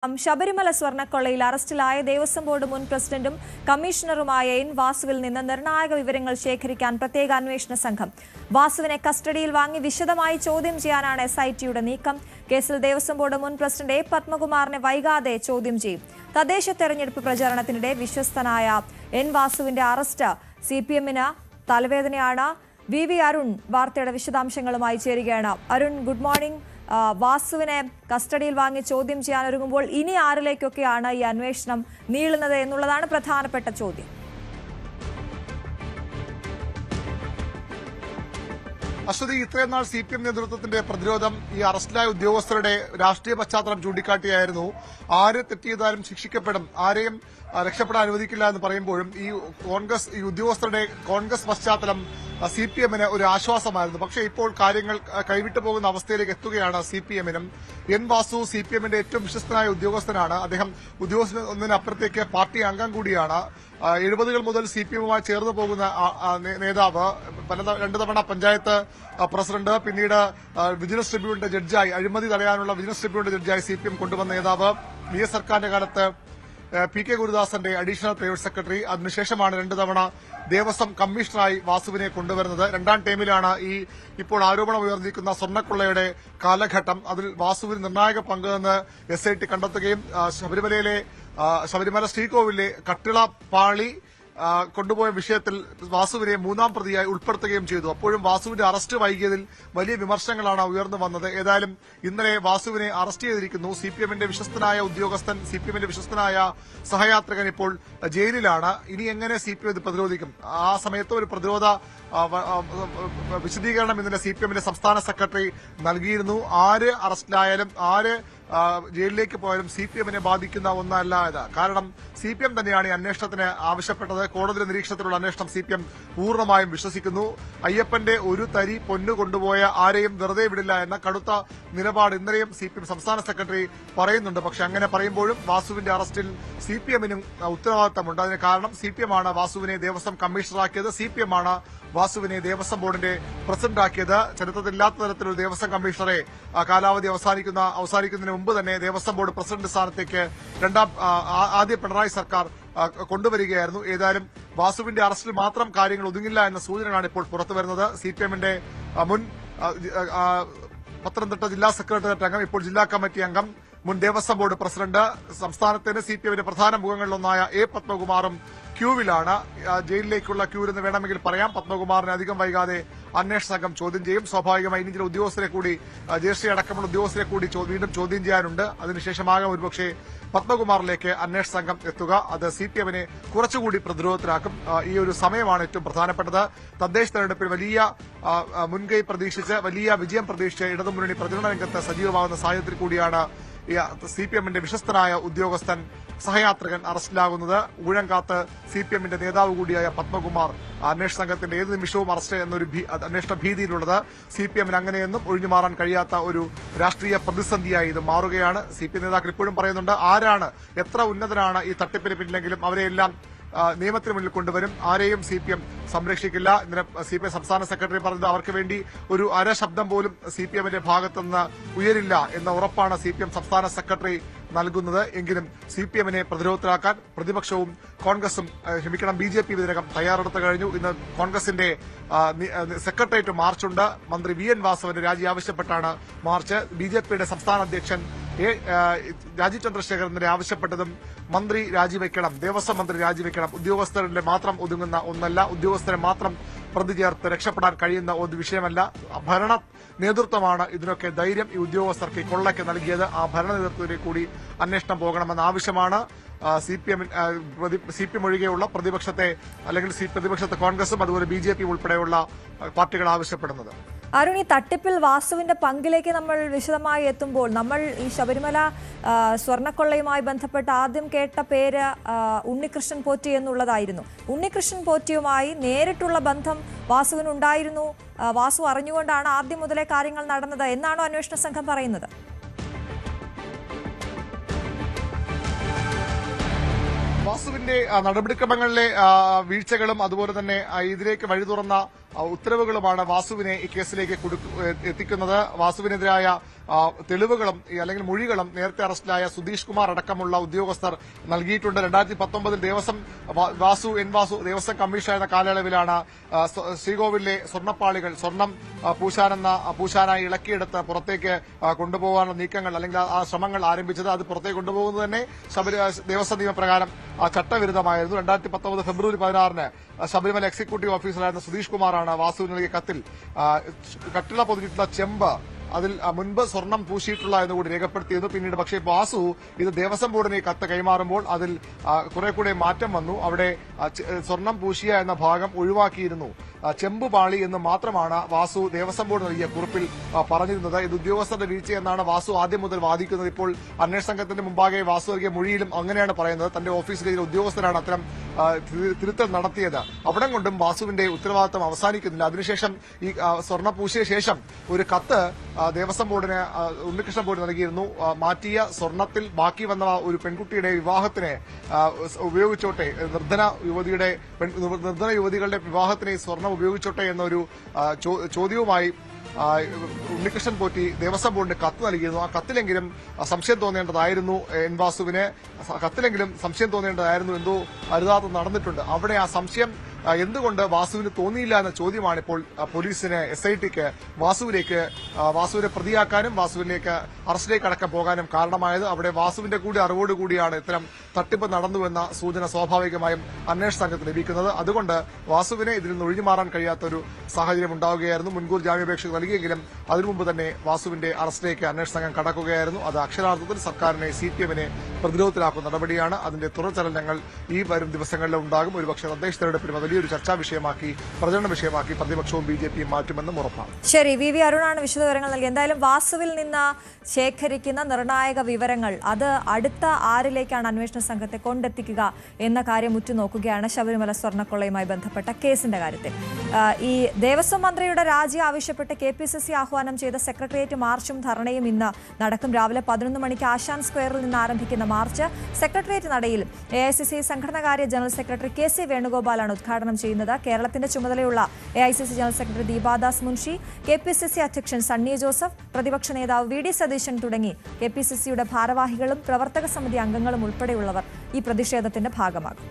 ശബരിമല സ്വർണ്ണക്കൊള്ളയിൽ അറസ്റ്റിലായ ദേവസ്വം ബോർഡ് മുൻ പ്രസിഡന്റും കമ്മീഷണറുമായ എൻ വാസുവിൽ നിന്ന് നിർണായക വിവരങ്ങൾ ശേഖരിക്കാൻ പ്രത്യേക അന്വേഷണ സംഘം. വാസുവിനെ കസ്റ്റഡിയിൽ വാങ്ങി വിശദമായി ചോദ്യം ചെയ്യാനാണ് SITയുടെ നീക്കം. കേസിൽ ദേവസ്വം ബോർഡ് മുൻ പ്രസിഡന്റ് എ പത്മകുമാറിനെ വൈകാതെ ചോദ്യം ചെയ്യും. തദ്ദേശ തെരഞ്ഞെടുപ്പ് പ്രചാരണത്തിനിടെ വിശ്വസ്തനായ എൻ വാസുവിന്റെ അറസ്റ്റ് CPMന് തലവേദനയാണ്. VV അരുൺ വാർത്തയുടെ വിശദാംശങ്ങളുമായി ചേരുകയാണ്. Arun, good morning. വാസുവിനെ കസ്റ്റഡിയിൽ വാങ്ങി ചോദ്യം ചെയ്യാനൊരുങ്ങുമ്പോൾ ഇനി ആരിലേക്കൊക്കെയാണ് ഈ അന്വേഷണം നീളുന്നത് എന്നുള്ളതാണ് പ്രധാനപ്പെട്ട ചോദ്യം. അശ്വതി, ഇത്രയും നാൾ CPM നേതൃത്വത്തിന്റെ പ്രതിരോധം ഈ അറസ്റ്റിലായ ഉദ്യോഗസ്ഥരുടെ രാഷ്ട്രീയ പശ്ചാത്തലം ചൂണ്ടിക്കാട്ടിയായിരുന്നു. ആര് തെറ്റിയതാലും ശിക്ഷിക്കപ്പെടും, ആരെയും രക്ഷപ്പെടാൻ അനുവദിക്കില്ല എന്ന് പറയുമ്പോഴും ഈ ഉദ്യോഗസ്ഥരുടെ കോൺഗ്രസ് പശ്ചാത്തലം CPMന് ഒരു ആശ്വാസമായിരുന്നു. പക്ഷേ ഇപ്പോൾ കാര്യങ്ങൾ കൈവിട്ടു പോകുന്ന അവസ്ഥയിലേക്ക് എത്തുകയാണ് CPMനും. എൻ വാസു CPMന്റെ ഏറ്റവും വിശ്വസ്തനായ ഉദ്യോഗസ്ഥനാണ്. അദ്ദേഹം ഉദ്യോഗസ്ഥനൊന്നിനപ്പുറത്തേക്ക് പാർട്ടി അംഗം കൂടിയാണ്. 70കൾ മുതൽ CPMുമായി ചേർന്ന് പോകുന്ന നേതാവ്. രണ്ടു തവണ പഞ്ചായത്ത് പ്രസിഡന്റ്, പിന്നീട് വിജിലൻസ് ട്രിബ്യൂണലിന്റെ ജഡ്ജായി, അഴിമതി തടയാനുള്ള വിജിലൻസ് ട്രിബ്യൂണലിന്റെ ജഡ്ജായി CPM കൊണ്ടുവന്ന നേതാവ്. VS സർക്കാരിന്റെ കാലത്ത് PK ഗുരുദാസന്റെ അഡീഷണൽ പ്രൈവറ്റ് സെക്രട്ടറി. അതിനുശേഷമാണ് രണ്ടു തവണ ദേവസ്വം കമ്മീഷണറായി വാസുവിനെ കൊണ്ടുവരുന്നത്. രണ്ടാം ടൈമിലാണ് ഇപ്പോൾ ആരോപണം ഉയർന്നിരിക്കുന്ന സ്വർണ്ണക്കൊള്ളയുടെ കാലഘട്ടം. അതിൽ വാസുവിന് നിർണായക പങ്കെന്ന് SIT കണ്ടെത്തുകയും ശബരിമല ശ്രീകോവിലെ കട്ടിള പാളി കൊണ്ടുപോയ വിഷയത്തിൽ വാസുവിനെ മൂന്നാം പ്രതിയായി ഉൾപ്പെടുത്തുകയും ചെയ്തു. അപ്പോഴും വാസുവിന്റെ അറസ്റ്റ് വൈകിയതിൽ വലിയ വിമർശനങ്ങളാണ് ഉയർന്നു വന്നത്. ഏതായാലും ഇന്നലെ വാസുവിനെ അറസ്റ്റ് ചെയ്തിരിക്കുന്നു. CPMന്റെ വിശ്വസ്തനായ ഉദ്യോഗസ്ഥൻ, CPMന്റെ വിശ്വസ്തനായ സഹയാത്രികൻ ഇപ്പോൾ ജയിലിലാണ്. ഇനി എങ്ങനെ CPM ഇത് പ്രതിരോധിക്കും? ആ സമയത്ത് ഒരു പ്രതിരോധ വിശദീകരണം ഇന്നലെ CPMന്റെ സംസ്ഥാന സെക്രട്ടറി നൽകിയിരുന്നു. ആര് അറസ്റ്റിലായാലും ആര് ജയിലിലേക്ക് പോയാലും CPMനെ ബാധിക്കുന്ന ഒന്നല്ല ഇത്. കാരണം CPM തന്നെയാണ് ഈ അന്വേഷണത്തിന് ആവശ്യപ്പെട്ടത്. കോടതി നിരീക്ഷണത്തിലുള്ള അന്വേഷണം CPM പൂർണ്ണമായും വിശ്വസിക്കുന്നു. അയ്യപ്പന്റെ ഒരു തരി പൊന്നു കൊണ്ടുപോയ ആരെയും വെറുതെ വിടില്ല എന്ന കടുത്ത നിലപാട് ഇന്നലെയും CPM സംസ്ഥാന സെക്രട്ടറി പറയുന്നുണ്ട്. പക്ഷെ അങ്ങനെ പറയുമ്പോഴും വാസുവിന്റെ അറസ്റ്റിൽ CPMനും ഉത്തരവാദിത്തമുണ്ട്. അതിന് കാരണം CPM ആണ് വാസുവിനെ ദേവസ്വം കമ്മീഷണറാക്കിയത്. CPM ആണ് വാസുവിനെ ദേവസ്വം ബോർഡിന്റെ പ്രസിഡന്റാക്കിയത്. ചരിത്രത്തിലില്ലാത്ത തരത്തിലൊരു ദേവസ്വം കമ്മീഷണറെ കാലാവധി അവസാനിക്കുന്നതിന് മുമ്പ് തന്നെ ദേവസ്വം ബോർഡ് പ്രസിഡന്റ് സ്ഥാനത്തേക്ക് ആദ്യ പിണറായി സർക്കാർ കൊണ്ടുവരികയായിരുന്നു. ഏതായാലും വാസുവിന്റെ അറസ്റ്റിൽ മാത്രം കാര്യങ്ങൾ ഒതുങ്ങില്ല എന്ന സൂചനകളാണ് ഇപ്പോൾ പുറത്തുവരുന്നത്. CPMന്റെ മുൻ പത്തനംതിട്ട ജില്ലാ സെക്രട്ടേറിയറ്റ് അംഗം, ഇപ്പോൾ ജില്ലാ കമ്മിറ്റി അംഗം, മുൻ ദേവസ്വം ബോർഡ് പ്രസിഡന്റ്, സംസ്ഥാനത്തിന്റെ CPMന്റെ പ്രധാന മുഖങ്ങളിലൊന്നായ എ പത്മകുമാറും ക്യൂവിലാണ്. ജയിലിലേക്കുള്ള ക്യൂ എന്ന് വേണമെങ്കിൽ പറയാം. പത്മകുമാറിനെ അധികം വൈകാതെ അന്വേഷണ സംഘം ചോദ്യം ചെയ്യും. സ്വാഭാവികമായി ഇനി ചില ഉദ്യോഗസ്ഥരെ കൂടി, ജ്യേഷ്ഠ അടക്കമുള്ള ഉദ്യോഗസ്ഥരെ കൂടി വീണ്ടും ചോദ്യം ചെയ്യാനുണ്ട്. അതിനുശേഷമാകാം ഒരുപക്ഷെ പത്മകുമാറിലേക്ക് അന്വേഷണ സംഘം എത്തുക. അത് CPMനെ കുറച്ചുകൂടി പ്രതിരോധത്തിലാക്കും. ഈ ഒരു സമയമാണ് ഏറ്റവും പ്രധാനപ്പെട്ടത്. തദ്ദേശ തെരഞ്ഞെടുപ്പിൽ വലിയ മുൻകൈ പ്രതീക്ഷിച്ച്, വലിയ വിജയം പ്രതീക്ഷിച്ച് ഇടതുമുന്നണി പ്രചരണ രംഗത്ത് സജീവമാകുന്ന സാഹചര്യത്തിൽ കൂടിയാണ് CPMന്റെ വിശ്വസ്തനായ ഉദ്യോഗസ്ഥൻ, സഹയാത്രികൻ അറസ്റ്റിലാകുന്നത്. ഊഴംകാത്ത് CPMന്റെ നേതാവ് കൂടിയായ പത്മകുമാർ അന്വേഷണ സംഘത്തിന്റെ ഏത് നിമിഷവും അറസ്റ്റ് എന്നൊരു അന്വേഷണ ഭീതിയിലുള്ളത്. CPMന് അങ്ങനെയൊന്നും ഒഴിഞ്ഞുമാറാൻ കഴിയാത്ത ഒരു രാഷ്ട്രീയ പ്രതിസന്ധിയായി ഇത് മാറുകയാണ്. CPM നേതാക്കൾ ഇപ്പോഴും പറയുന്നുണ്ട്, ആരാണ്, എത്ര ഉന്നതനാണ് ഈ തട്ടിപ്പിന് പിന്നിലെങ്കിലും അവരെയെല്ലാം നിയമത്തിന് മുന്നിൽ കൊണ്ടുവരും, ആരെയും CPM സംരക്ഷിക്കില്ല. ഇന്നലെ CPM സംസ്ഥാന സെക്രട്ടറി പറഞ്ഞത് അവർക്ക് വേണ്ടി ഒരു അരശബ്ദം പോലും CPMന്റെ ഭാഗത്തുനിന്ന് ഉയരില്ല എന്ന ഉറപ്പാണ് CPM സംസ്ഥാന സെക്രട്ടറി നൽകുന്നത്. എങ്കിലും CPMനെ പ്രതിരോധത്തിലാക്കാൻ പ്രതിപക്ഷവും കോൺഗ്രസും, BJP ഇതിനകം തയ്യാറെടുത്ത് കഴിഞ്ഞു. ഇന്ന് കോൺഗ്രസിന്റെ സെക്രട്ടേറിയറ്റ് മാർച്ചുണ്ട്. മന്ത്രി VN വാസവന്റെ രാജി ആവശ്യപ്പെട്ടാണ് മാർച്ച്. BJPയുടെ സംസ്ഥാന അധ്യക്ഷൻ രാജീവ് ചന്ദ്രശേഖർ ഇന്നലെ ആവശ്യപ്പെട്ടതും മന്ത്രി രാജിവെക്കണം, ദേവസ്വം മന്ത്രി രാജിവെക്കണം. ഉദ്യോഗസ്ഥരുടെ മാത്രം ഒതുങ്ങുന്ന ഒന്നല്ല, ഉദ്യോഗസ്ഥരെ മാത്രം പ്രതി ചേർത്ത് രക്ഷപ്പെടാൻ കഴിയുന്ന ഒരു വിഷയമല്ല. ഭരണ നേതൃത്വമാണ് ഇതിനൊക്കെ ധൈര്യം ഈ ഉദ്യോഗസ്ഥർക്ക് കൊള്ളയ്ക്ക് നൽകിയത്. ആ ഭരണ നേതൃത്വത്തിലേക്ക് കൂടി അന്വേഷണം പോകണമെന്ന ആവശ്യമാണ് CPM ഒഴികെയുള്ള പ്രതിപക്ഷത്തെ കോൺഗ്രസും അതുപോലെ BJP ഉൾപ്പെടെയുള്ള പാർട്ടികൾ ആവശ്യപ്പെടുന്നത്. അരുൺ, ഈ തട്ടിപ്പിൽ വാസുവിന്റെ പങ്കിലേക്ക് നമ്മൾ വിശദമായി എത്തുമ്പോൾ നമ്മൾ ഈ ശബരിമല സ്വർണ്ണക്കൊള്ളയുമായി ബന്ധപ്പെട്ട് ആദ്യം കേട്ട പേര് ഉണ്ണികൃഷ്ണൻ പോറ്റി എന്നുള്ളതായിരുന്നു. ഉണ്ണികൃഷ്ണൻ പോറ്റിയുമായി നേരിട്ടുള്ള ബന്ധം വാസുവിനുണ്ടായിരുന്നു, വാസു അറിഞ്ഞുകൊണ്ടാണ് ആദ്യം മുതലേ കാര്യങ്ങൾ നടന്നത് എന്നാണോ അന്വേഷണ സംഘം പറയുന്നത്? വാസുവിന്റെ നടപടിക്രമങ്ങളിലെ വീഴ്ചകളും അതുപോലെ തന്നെ ഇതിലേക്ക് വഴി തുറന്ന ഉത്തരവുകളുമാണ് വാസുവിനെ ഈ കേസിലേക്ക് എത്തിക്കുന്നത്. വാസുവിനെതിരായ തെളിവുകളും അല്ലെങ്കിൽ മൊഴികളും നേരത്തെ അറസ്റ്റിലായ സുധീഷ് കുമാർ അടക്കമുള്ള ഉദ്യോഗസ്ഥർ നൽകിയിട്ടുണ്ട്. 2019 വാസു ദേവസ്വം കമ്മീഷണർ കാലയളവിലാണ് ശ്രീകോവിലെ സ്വർണ്ണപ്പാളികൾ സ്വർണം പൂശാനായി ഇളക്കിയെടുത്ത് പുറത്തേക്ക് കൊണ്ടുപോകാനുള്ള നീക്കങ്ങൾ അല്ലെങ്കിൽ ആ ശ്രമങ്ങൾ ആരംഭിച്ചത്. അത് പുറത്തേക്ക് കൊണ്ടുപോകുന്നത് തന്നെ ദേവസ്വം നിയമപ്രകാരം ചട്ടവിരുദ്ധമായിരുന്നു. 2019 ഫെബ്രുവരി 16 ശബരിമല എക്സിക്യൂട്ടീവ് ഓഫീസറായിരുന്ന സുധീഷ് കുമാറാണ് വാസുവിന് നൽകിയ കത്തിൽ കട്ടിള പൊതിഞ്ഞിട്ടുള്ള ചെമ്പ് അതിൽ മുൻപ് സ്വർണം പൂശിയിട്ടുള്ള എന്ന് കൂടി രേഖപ്പെടുത്തിയിരുന്നു. പിന്നീട് പക്ഷേ വാസു ഇത് ദേവസ്വം ബോർഡിന് കത്ത് കൈമാറുമ്പോൾ അതിൽ കുറെ കൂടെ മാറ്റം വന്നു. അവിടെ സ്വർണം പൂശിയ എന്ന ഭാഗം ഒഴിവാക്കിയിരുന്നു. ചെമ്പ് പാളി എന്ന് മാത്രമാണ് വാസു ദേവസ്വം ബോർഡ് നൽകിയ കുറിപ്പിൽ പറഞ്ഞിരുന്നത്. ഇത് ഉദ്യോഗസ്ഥരുടെ വീഴ്ചയെന്നാണ് വാസു ആദ്യം മുതൽ വാദിക്കുന്നത്. ഇപ്പോൾ അന്വേഷണ സംഘത്തിന്റെ മുമ്പാകെ വാസു നൽകിയ മൊഴിയിലും അങ്ങനെയാണ് പറയുന്നത്. തന്റെ ഓഫീസിലെ ഉദ്യോഗസ്ഥരാണ് അത്തരം തിരുത്തൽ നടത്തിയത്. അവിടെ കൊണ്ടും വാസുവിന്റെ ഉത്തരവാദിത്തം അവസാനിക്കുന്നില്ല. അതിനുശേഷം ഈ സ്വർണ്ണ പൂശിയ ശേഷം ഒരു കത്ത് ദേവസ്വം ബോർഡിന് ഉണ്ണികൃഷ്ണൻ ബോർഡ് നൽകിയിരുന്നു. മാറ്റിയ സ്വർണത്തിൽ ബാക്കി വന്ന ഒരു പെൺകുട്ടിയുടെ വിവാഹത്തിന് ഉപയോഗിച്ചോട്ടെ, നിർധന യുവതികളുടെ വിവാഹത്തിന് സ്വർണം ഉപയോഗിച്ചോട്ടെ എന്നൊരു ചോദ്യവുമായി ഉണ്ണികൃഷ്ണൻ പോറ്റി ദേവസ്വം ബോർഡിന് കത്ത് നൽകിയിരുന്നു. ആ കത്തിലെങ്കിലും സംശയം തോന്നേണ്ടതായിരുന്നു വാസുവിന്. എന്തോ അരുതാത്തത് നടന്നിട്ടുണ്ട്. അവിടെ ആ സംശയം എന്തുകൊണ്ട് വാസുവിന് തോന്നിയില്ല എന്ന ചോദ്യമാണ് ഇപ്പോൾ പോലീസിന് SITക്ക് വാസുവിനെ പ്രതിയാക്കാനും വാസുവിലേക്ക് അറസ്റ്റിലേക്ക് അടക്കം പോകാനും കാരണമായത്. അവിടെ വാസുവിന്റെ കൂടി അറിവോടുകൂടിയാണ് ഇത്തരം തട്ടിപ്പ് നടന്നുവെന്ന സൂചന സ്വാഭാവികമായും അന്വേഷണ സംഘത്തിന് ലഭിക്കുന്നത്. അതുകൊണ്ട് വാസുവിനെ ഇതിൽ നിന്ന് ഒഴിഞ്ഞുമാറാൻ കഴിയാത്തൊരു സാഹചര്യം ഉണ്ടാവുകയായിരുന്നു. മുൻകൂർ ജാമ്യാപേക്ഷ നൽകിയെങ്കിലും അതിനു മുമ്പ് തന്നെ വാസുവിന്റെ അറസ്റ്റിലേക്ക് അന്വേഷണ സംഘം കടക്കുകയായിരുന്നു. അത് അക്ഷരാർത്ഥത്തിൽ സർക്കാരിനെ CPM-നെ പ്രതിരോധത്തിലാക്കുന്ന നടപടിയാണ്. അതിന്റെ തുടർചലനങ്ങൾ ഈ വരും ദിവസങ്ങളിലും ഉണ്ടാകും. ഒരുപക്ഷെ തദ്ദേശ തെരഞ്ഞെടുപ്പിൽ വലിയൊരു ചർച്ചാ വിഷയമാക്കി, പ്രചരണ വിഷയമാക്കി പ്രതിപക്ഷവും BJP-യും മാറ്റുമെന്നും ഉറപ്പാണ്. ശരി, VV അരുണാണ് വിശദവിവരങ്ങൾ നൽകി. എന്തായാലും വാസുവിൽ നിന്ന് ശേഖരിക്കുന്ന നിർണായക വിവരങ്ങൾ അത് അടുത്ത ആരിലേക്കാണ് അന്വേഷണ സംഘത്തെ കൊണ്ടെത്തിക്കുക എന്ന കാര്യം ഉറ്റുനോക്കുകയാണ് ശബരിമല സ്വർണ്ണക്കൊള്ളയുമായി ബന്ധപ്പെട്ട കേസിന്റെ കാര്യത്തിൽ. ഈ ദേവസ്വം മന്ത്രിയുടെ രാജി ആവശ്യപ്പെട്ട് KPCC ആഹ്വാനം ചെയ്ത സെക്രട്ടേറിയറ്റ് മാർച്ചും ധർണയും ഇന്ന് നടക്കും. രാവിലെ 11 മണിക്ക് ആശാൻ സ്ക്വയറിൽ നിന്ന് ആരംഭിക്കുന്ന മാർച്ച് സെക്രട്ടേറിയറ്റ് നടയിൽ AICC സംഘടനാകാര്യ ജനറൽ സെക്രട്ടറി KC വേണുഗോപാലാണ് ഉദ്ഘാടനം ചെയ്യുന്നത്. കേരളത്തിന്റെ ചുമതലയുള്ള AICC general secretary Deepa Das Munshi, KPCC അധ്യക്ഷൻ സണ്ണി ജോസഫ്, പ്രതിപക്ഷ നേതാവ് VD സതീശൻ തുടങ്ങി KPCCയുടെ ഭാരവാഹികളും പ്രവർത്തക സമിതി അംഗങ്ങളും ഉൾപ്പെടെയുള്ളവർ ഈ പ്രതിഷേധത്തിന്റെ ഭാഗമാകും.